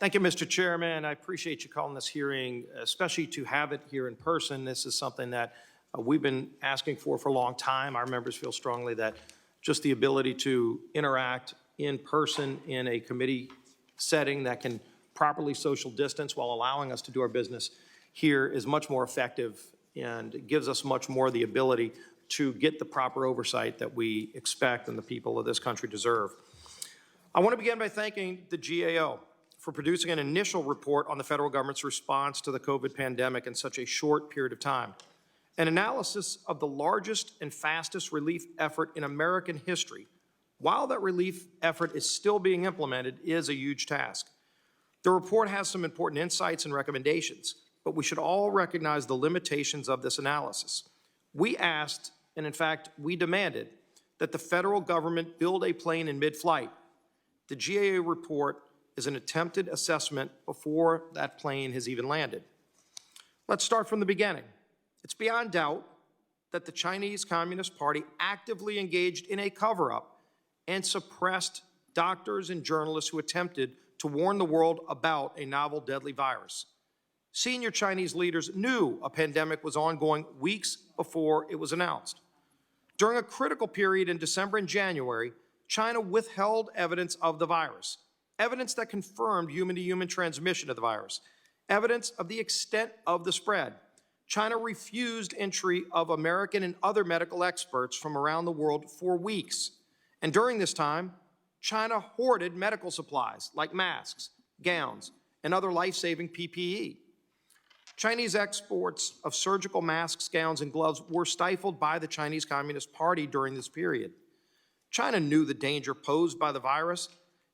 Thank you, Mr. Chairman. I appreciate you calling this hearing, especially to have it here in person. This is something that we've been asking for a long time. Our members feel strongly that just the ability to interact in person in a committee setting that can properly social distance while allowing us to do our business here is much more effective and gives us much more the ability to get the proper oversight that we expect and the people of this country deserve. I want to begin by thanking the GAO for producing an initial report on the federal government's response to the COVID pandemic in such a short period of time. An analysis of the largest and fastest relief effort in American history, while that relief effort is still being implemented, is a huge task. The report has some important insights and recommendations, but we should all recognize the limitations of this analysis. We asked, and in fact, we demanded, that the federal government build a plane in mid-flight. The GAO report is an attempted assessment before that plane has even landed. Let's start from the beginning. It's beyond doubt that the Chinese Communist Party actively engaged in a cover-up and suppressed doctors and journalists who attempted to warn the world about a novel deadly virus. Senior Chinese leaders knew a pandemic was ongoing weeks before it was announced. During a critical period in December and January, China withheld evidence of the virus, evidence that confirmed human-to-human transmission of the virus, evidence of the extent of the spread. China refused entry of American and other medical experts from around the world for weeks. And during this time, China hoarded medical supplies like masks, gowns, and other life-saving PPE. Chinese exports of surgical masks, gowns, and gloves were stifled by the Chinese Communist Party during this period. China knew the danger posed by the virus,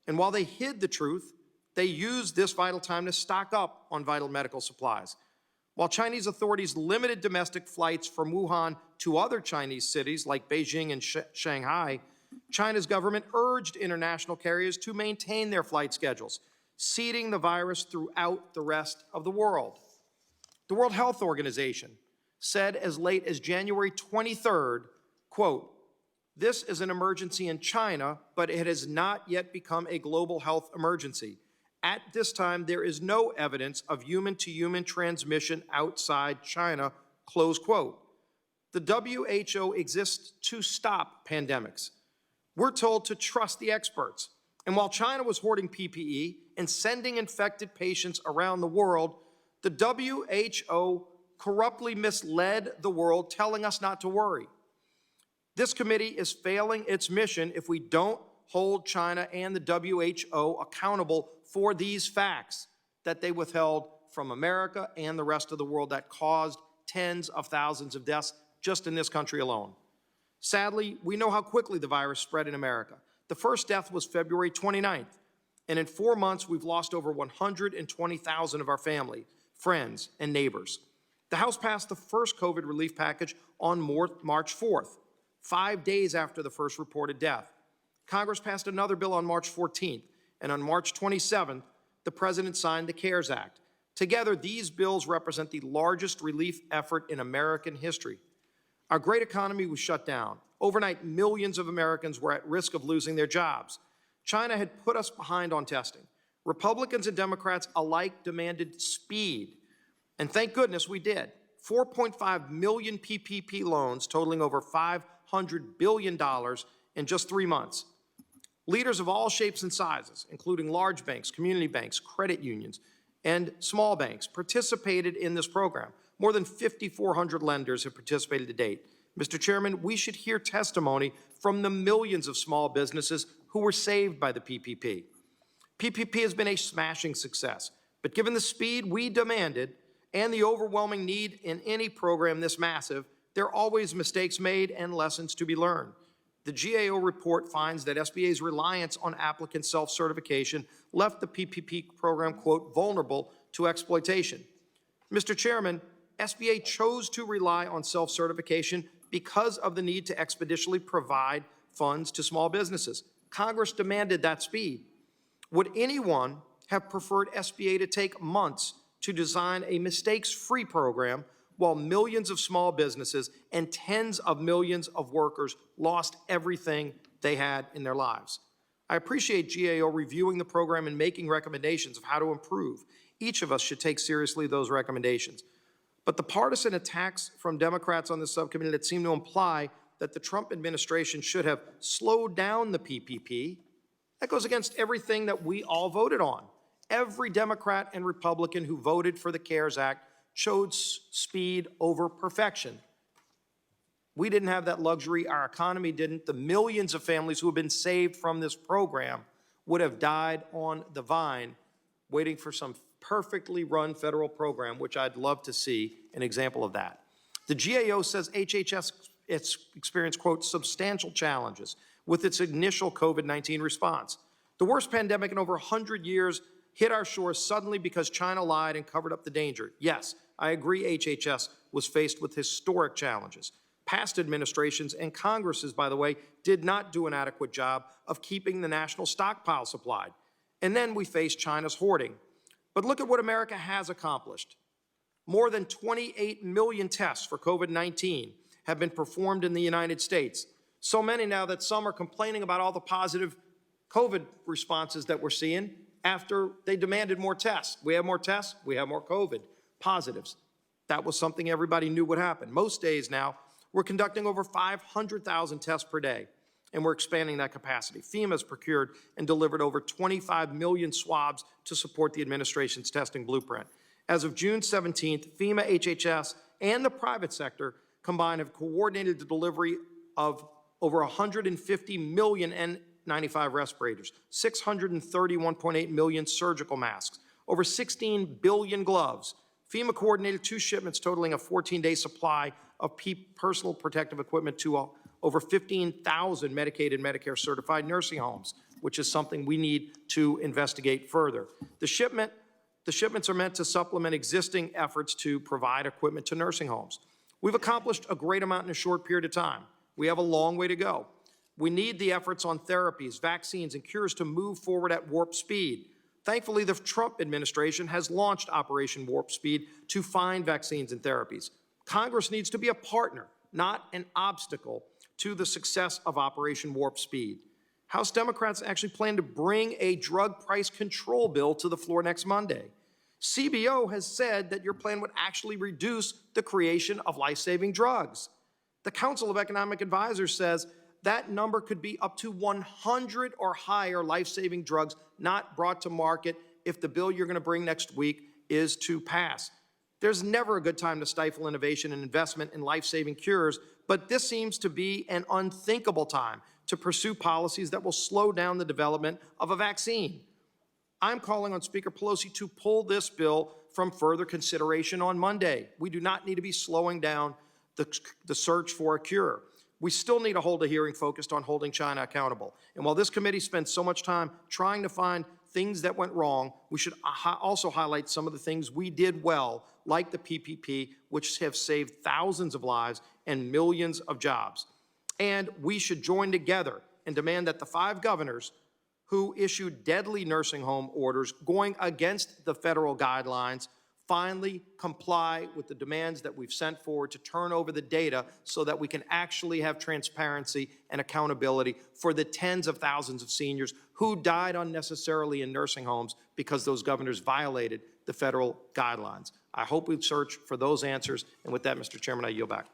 and while they hid the truth, they used this vital time to stock up on vital medical supplies. While Chinese authorities limited domestic flights from Wuhan to other Chinese cities like Beijing and Shanghai, China's government urged international carriers to maintain their flight schedules, seeding the virus throughout the rest of the world. The World Health Organization said as late as January 23rd, quote, "This is an emergency in China, but it has not yet become a global health emergency. At this time, there is no evidence of human-to-human transmission outside China," close quote. The WHO exists to stop pandemics. We're told to trust the experts. And while China was hoarding PPE and sending infected patients around the world, the WHO corruptly misled the world, telling us not to worry. This committee is failing its mission if we don't hold China and the WHO accountable for these facts that they withheld from America and the rest of the world that caused tens of thousands of deaths just in this country alone. Sadly, we know how quickly the virus spread in America. The first death was February 29th, and in 4 months, we've lost over 120,000 of our family, friends, and neighbors. The House passed the first COVID relief package on March 4th. 5 days after the first reported death. Congress passed another bill on March 14th, and on March 27th, the President signed the CARES Act. Together, these bills represent the largest relief effort in American history. Our great economy was shut down. Overnight, millions of Americans were at risk of losing their jobs. China had put us behind on testing. Republicans and Democrats alike demanded speed, and thank goodness we did. 4.5 million PPP loans totaling over $500 billion in just 3 months. Leaders of all shapes and sizes, including large banks, community banks, credit unions, and small banks, participated in this program. More than 5,400 lenders have participated to date. Mr. Chairman, we should hear testimony from the millions of small businesses who were saved by the PPP. PPP has been a smashing success, but given the speed we demanded and the overwhelming need in any program this massive, there are always mistakes made and lessons to be learned. The GAO report finds that SBA's reliance on applicant self-certification left the PPP program, quote, vulnerable to exploitation. Mr. Chairman, SBA chose to rely on self-certification because of the need to expeditiously provide funds to small businesses. Congress demanded that speed. Would anyone have preferred SBA to take months to design a mistakes-free program while millions of small businesses and tens of millions of workers lost everything they had in their lives? I appreciate GAO reviewing the program and making recommendations of how to improve. Each of us should take seriously those recommendations. But the partisan attacks from Democrats on the subcommittee that seem to imply that the Trump administration should have slowed down the PPP, that goes against everything that we all voted on. Every Democrat and Republican who voted for the CARES Act chose speed over perfection. We didn't have that luxury. Our economy didn't. The millions of families who have been saved from this program would have died on the vine waiting for some perfectly run federal program, which I'd love to see an example of that. The GAO says HHS experienced, quote, substantial challenges with its initial COVID-19 response. The worst pandemic in over 100 years hit our shores suddenly because China lied and covered up the danger. Yes, I agree HHS was faced with historic challenges. Past administrations and Congresses, by the way, did not do an adequate job of keeping the national stockpile supplied. And then we faced China's hoarding. But look at what America has accomplished. More than 28 million tests for COVID-19 have been performed in the United States. So many now that some are complaining about all the positive COVID responses that we're seeing after they demanded more tests. We have more tests, we have more COVID positives. That was something everybody knew would happen. Most days now, we're conducting over 500,000 tests per day, and we're expanding that capacity. FEMA has procured and delivered over 25 million swabs to support the administration's testing blueprint. As of June 17th, FEMA, HHS, and the private sector combined have coordinated the delivery of over 150 million N95 respirators, 631.8 million surgical masks, over 16 billion gloves. FEMA coordinated 2 shipments totaling a 14-day supply of personal protective equipment to over 15,000 Medicaid and Medicare certified nursing homes, which is something we need to investigate further. The shipments are meant to supplement existing efforts to provide equipment to nursing homes. We've accomplished a great amount in a short period of time. We have a long way to go. We need the efforts on therapies, vaccines, and cures to move forward at warp speed. Thankfully, the Trump administration has launched Operation Warp Speed to find vaccines and therapies. Congress needs to be a partner, not an obstacle, to the success of Operation Warp Speed. House Democrats actually plan to bring a drug price control bill to the floor next Monday. CBO has said that your plan would actually reduce the creation of life-saving drugs. The Council of Economic Advisors says that number could be up to 100 or higher life-saving drugs not brought to market if the bill you're going to bring next week is to pass. There's never a good time to stifle innovation and investment in life-saving cures, but this seems to be an unthinkable time to pursue policies that will slow down the development of a vaccine. I'm calling on Speaker Pelosi to pull this bill from further consideration on Monday. We do not need to be slowing down the search for a cure. We still need to hold a hearing focused on holding China accountable. And while this committee spends so much time trying to find things that went wrong, we should also highlight some of the things we did well, like the PPP, which have saved thousands of lives and millions of jobs. And we should join together and demand that the 5 governors who issued deadly nursing home orders going against the federal guidelines finally comply with the demands that we've sent forward to turn over the data so that we can actually have transparency and accountability for the tens of thousands of seniors who died unnecessarily in nursing homes because those governors violated the federal guidelines. I hope we search for those answers. And with that, Mr. Chairman, I yield back.